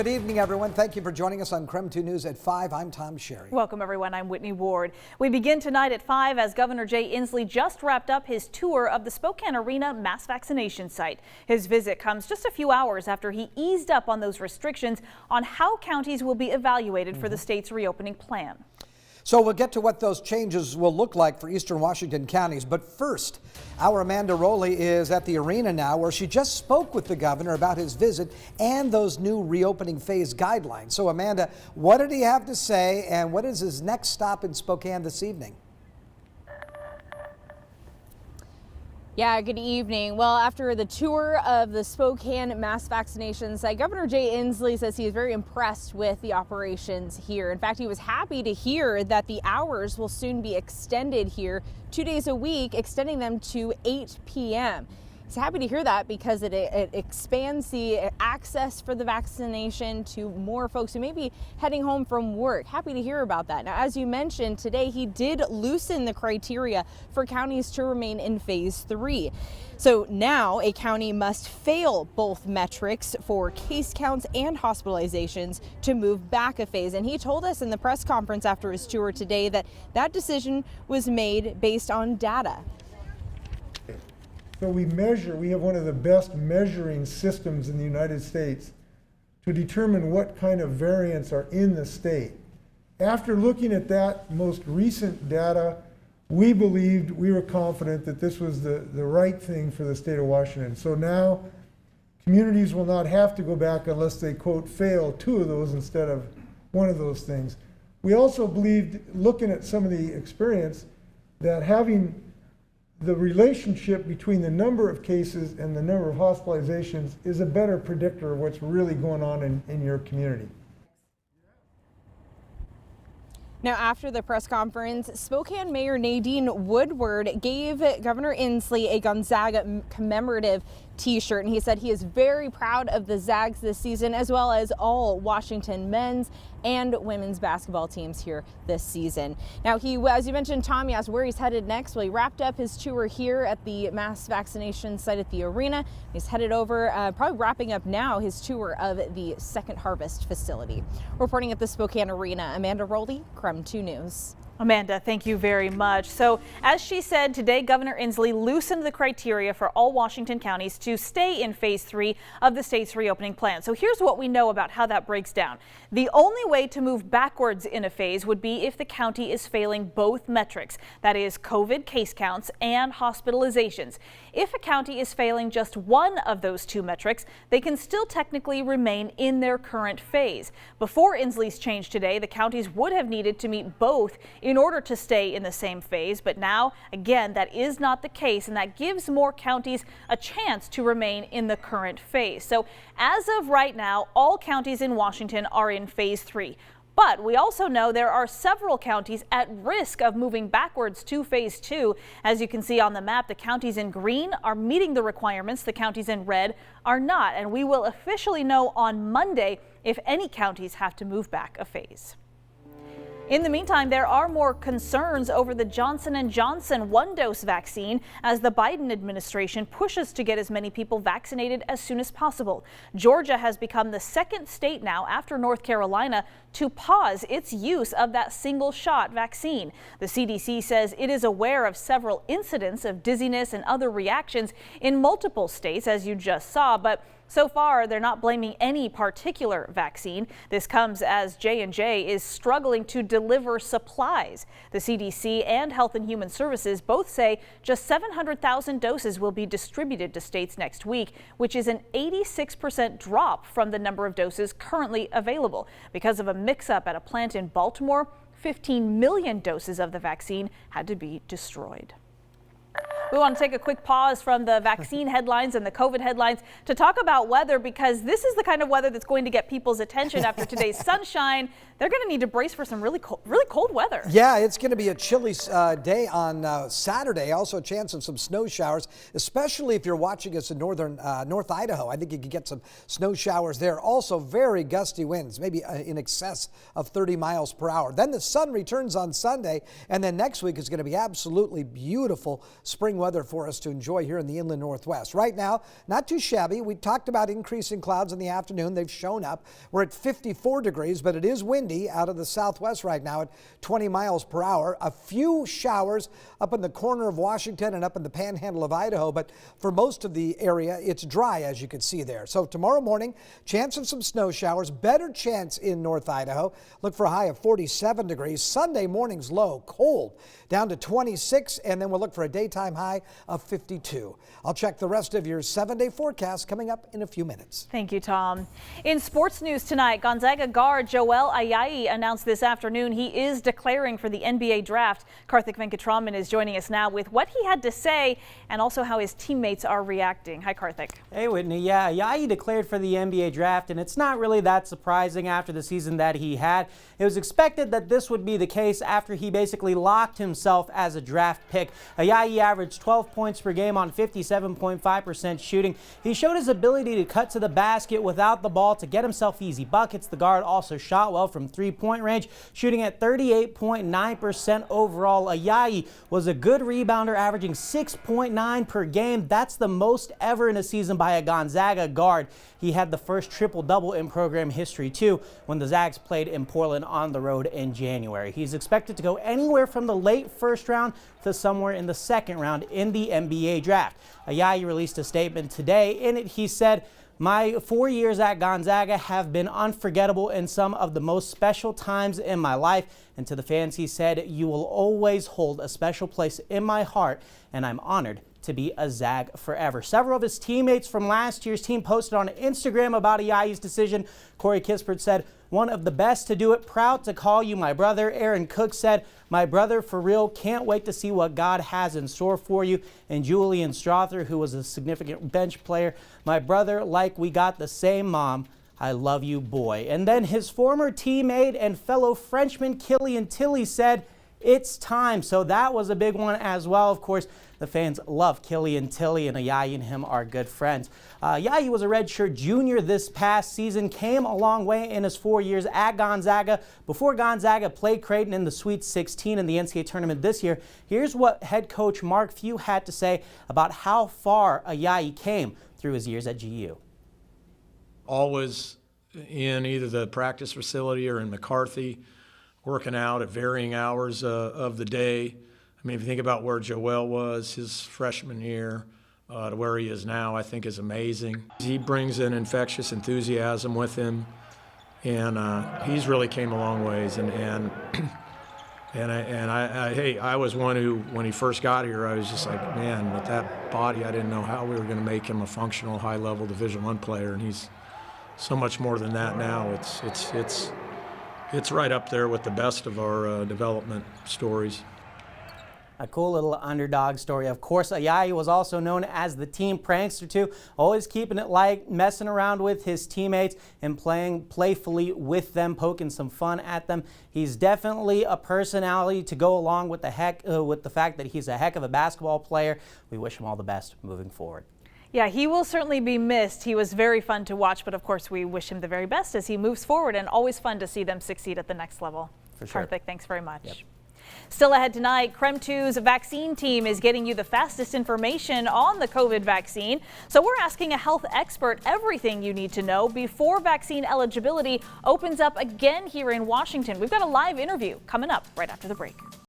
Good evening, everyone. Thank you for joining us on KREM 2 News at 5. I'm Tom Sherry. Welcome, everyone. I'm Whitney Ward. We begin tonight at 5 as Governor Gov Inslee just wrapped up his tour of the Spokane Arena mass vaccination site. His visit comes just a few hours after he eased up on those restrictions on how counties will be evaluated for the state's reopening plan. So we'll get to what those changes will look like for eastern Washington counties. But first, our Amanda Rowley is at the arena now, where she just spoke with the governor about his visit and those new reopening phase guidelines. So Amanda, what did he have to say, and what is his next stop in Spokane this evening? Yeah, good evening. Well, after the tour of the Spokane mass vaccination site, Governor Gov Inslee says he is very impressed with the operations here. In fact, he was happy to hear that the hours will soon be extended here 2 days a week, extending them to 8 p.m. He's happy to hear that because it expands the access for the vaccination to more folks who may be heading home from work. Happy to hear about that. Now, as you mentioned, today he did loosen the criteria for counties to remain in phase 3. So now a county must fail both metrics for case counts and hospitalizations to move back a phase. And he told us in the press conference after his tour today that that decision was made based on data. So we have one of the best measuring systems in the United States to determine what kind of variants are in the state. After looking at that most recent data, we were confident that this was the right thing for the state of Washington. So now communities will not have to go back unless they, quote, fail 2 of those instead of 1 of those things. We also believed, looking at some of the experience, that having the relationship between the number of cases and the number of hospitalizations is a better predictor of what's really going on in your community. Now, after the press conference, Spokane Mayor Nadine Woodward gave Governor Inslee a Gonzaga commemorative T-shirt, and he said he is very proud of the Zags this season, as well as all Washington men's and women's basketball teams here this season. Now, as you mentioned, Tom, you asked where he's headed next. Well, he wrapped up his tour here at the mass vaccination site at the arena. He's headed over, probably wrapping up now, his tour of the Second Harvest facility. Reporting at the Spokane Arena, Amanda Rowley, KREM 2 News. Amanda, thank you very much. So, as she said, today Governor Inslee loosened the criteria for all Washington counties to stay in phase 3 of the state's reopening plan. So here's what we know about how that breaks down. The only way to move backwards in a phase would be if the county is failing both metrics, that is COVID case counts and hospitalizations. If a county is failing just one of those 2 metrics, they can still technically remain in their current phase. Before Inslee's change today, the counties would have needed to meet both in order to stay in the same phase, but now, again, that is not the case, and that gives more counties a chance to remain in the current phase. So as of right now, all counties in Washington are in phase 3. But we also know there are several counties at risk of moving backwards to phase 2. As you can see on the map, the counties in green are meeting the requirements. The counties in red are not. And we will officially know on Monday if any counties have to move back a phase. In the meantime, there are more concerns over the Johnson & Johnson 1-dose vaccine as the Biden administration pushes to get as many people vaccinated as soon as possible. Georgia has become the 2nd state now after North Carolina to pause its use of that single-shot vaccine. The CDC says it is aware of several incidents of dizziness and other reactions in multiple states, as you just saw, but so far, they're not blaming any particular vaccine. This comes as J&J is struggling to deliver supplies. The CDC and Health and Human Services both say just 700,000 doses will be distributed to states next week, which is an 86% drop from the number of doses currently available. Because of a mix-up at a plant in Baltimore, 15 million doses of the vaccine had to be destroyed. We want to take a quick pause from the vaccine headlines and the COVID headlines to talk about weather, because this is the kind of weather that's going to get people's attention after today's sunshine. They're going to need to brace for some really cold weather. Yeah, it's going to be a chilly day on Saturday. Also a chance of some snow showers, especially if you're watching us in North Idaho. I think you could get some snow showers there. Also very gusty winds, maybe in excess of 30 miles per hour. Then the sun returns on Sunday, and then next week is going to be absolutely beautiful spring weather for us to enjoy here in the inland Northwest. Right now, not too shabby. We talked about increasing clouds in the afternoon. They've shown up. We're at 54 degrees, but it is windy out of the southwest right now at 20 miles per hour. A few showers up in the corner of Washington and up in the panhandle of Idaho, but for most of the area, it's dry, as you can see there. So tomorrow morning, chance of some snow showers, better chance in North Idaho. Look for a high of 47 degrees. Sunday morning's low, cold, down to 26, and then we'll look for a daytime high of 52. I'll check the rest of your 7-day forecast coming up in a few minutes. Thank you, Tom. In sports news tonight, Gonzaga guard Joel Ayayi announced this afternoon he is declaring for the NBA draft. Karthik Venkatraman is joining us now with what he had to say and also how his teammates are reacting. Hi, Karthik. Hey, Whitney. Yeah, Ayayi declared for the NBA draft, and it's not really that surprising after the season that he had. It was expected that this would be the case after he basically locked himself as a draft pick. Ayayi averaged 12 points per game on 57.5% shooting. He showed his ability to cut to the basket without the ball to get himself easy buckets. The guard also shot well from three-point range, shooting at 38.9% overall. Ayayi was a good rebounder, averaging 6.9 per game. That's the most ever in a season by a Gonzaga guard. He had the first triple-double in program history, too, when the Zags played in Portland on the road in January. He's expected to go anywhere from the late first round to somewhere in the second round in the NBA draft. Ayayi released a statement today. In it, he said, "My 4 years at Gonzaga have been unforgettable and some of the most special times in my life." And to the fans, he said, "You will always hold a special place in my heart, and I'm honored to be a Zag forever." Several of his teammates from last year's team posted on Instagram about Ayayi's decision. Corey Kispert said, "One of the best to do it. Proud to call you my brother." Aaron Cook said, "My brother, for real. Can't wait to see what God has in store for you." And Julian Strother, who was a significant bench player, "My brother, like we got the same mom. I love you, boy." And then his former teammate and fellow Frenchman Killian Tilly said, "It's time." So that was a big one as well. Of course, the fans love Killian Tilly, and Ayayi and him are good friends. Ayayi was a redshirt junior this past season, came a long way in his 4 years at Gonzaga. Before the played Creighton in the Sweet 16 in the NCAA tournament this year. Here's what head coach Mark Few had to say about how far Ayayi came through his years at GU. Always in either the practice facility or in McCarthy, working out at varying hours of the day. I mean, if you think about where Joel was his freshman year to where he is now, I think is amazing. He brings an infectious enthusiasm with him, and he's really came a long ways. I was one who, when he first got here, I was just like, man, with that body, I didn't know how we were going to make him a functional, high-level Division I player, and he's so much more than that now. It's right up there with the best of our development stories. A cool little underdog story. Of course, Ayayi was also known as the team prankster too, always keeping it light, messing around with his teammates and playing playfully with them, poking some fun at them. He's definitely a personality to go along with the fact that he's a heck of a basketball player. We wish him all the best moving forward. Yeah, he will certainly be missed. He was very fun to watch, but of course we wish him the very best as he moves forward, and always fun to see them succeed at the next level. For sure. Karthik, thanks very much. Yep. Still ahead tonight, KREM2's vaccine team is getting you the fastest information on the COVID vaccine. So we're asking a health expert everything you need to know before vaccine eligibility opens up again here in Washington. We've got a live interview coming up right after the break.